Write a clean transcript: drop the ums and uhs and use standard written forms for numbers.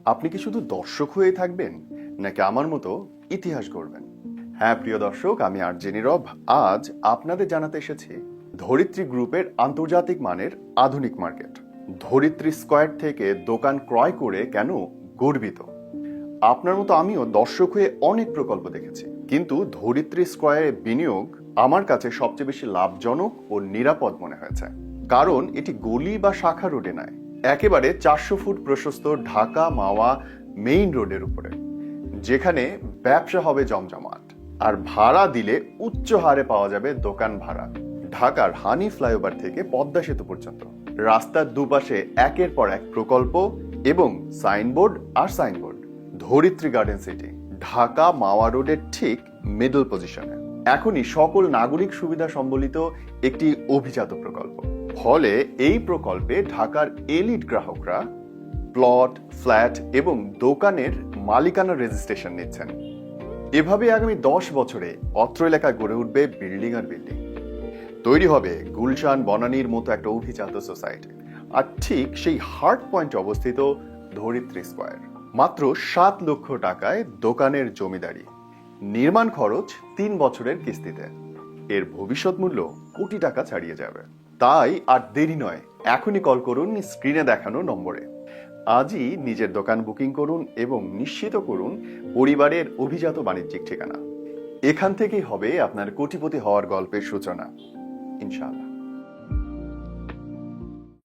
আপনি কি শুধু দর্শক হয়ে থাকবেন নাকি আমার মতো ইতিহাস গড়বেন? হ্যাঁ প্রিয় দর্শক, আমি আরজে নীরব। আজ আপনাদের জানাতে এসেছি ধরিত্রী গ্রুপের আন্তর্জাতিক মানের আধুনিক মার্কেট। ধরিত্রী স্কয়ার থেকে দোকান ক্রয় করে কেন গর্বিত। আপনার মতো আমিও দর্শক হয়ে অনেক প্রকল্প দেখেছি, কিন্তু ধরিত্রী স্কয়ারে বিনিয়োগ আমার কাছে সবচেয়ে বেশি লাভজনক ও নিরাপদ মনে হয়েছে। কারণ এটি গলি বা শাখা রোডে নয়, একেবারে 400 ফুট প্রশস্ত ঢাকা মাওয়া মেইন রোডের উপরে, যেখানে ব্যবসা হবে জমজমাট আর ভাড়া দিলে উচ্চ হারে পাওয়া যাবে দোকান ভাড়া। ঢাকার হানি ফ্লাইওভার থেকে পদ্মা সেতু পর্যন্ত রাস্তার দুপাশে একের পর এক প্রকল্প এবং সাইনবোর্ড আর সাইনবোর্ড। ধরিত্রী গার্ডেন সিটি ঢাকা মাওয়া রোডের ঠিক মিডল পজিশনে, এখনই সকল নাগরিক সুবিধা সম্বলিত একটি অভিজাত প্রকল্প। ফলে এই প্রকল্পে ঢাকার এলিট গ্রাহকরা প্লট, ফ্ল্যাট এবং দোকানের মালিকানা রেজিস্ট্রেশন নিচ্ছেন। এভাবে আগামী 10 বছরে অত্র এলাকায় গড়ে উঠবে বিল্ডিং আর বিল্ডিং। তৈরি হবে গুলশান বনানীর মতো একটা অভিজাত সোসাইটি। আর ঠিক সেই হার্ট পয়েন্টে অবস্থিত ধরিত্রী স্কয়ার। মাত্র 7 লক্ষ টাকায় দোকানের জমিদারি, নির্মাণ খরচ 3 বছরের কিস্তিতে। এর ভবিষ্যৎ মূল্য কোটি টাকা ছাড়িয়ে যাবে। তাই আর দেরি নয়, এখনই কল করুন স্ক্রিনে দেখানো নম্বরে। আজই নিজের দোকান বুকিং করুন এবং নিশ্চিত করুন পরিবারের অভিজাত বাণিজ্যিক ঠিকানা। এখান থেকেই হবে আপনার কোটিপতি হওয়ার গল্পের সূচনা, ইনশাআল্লাহ।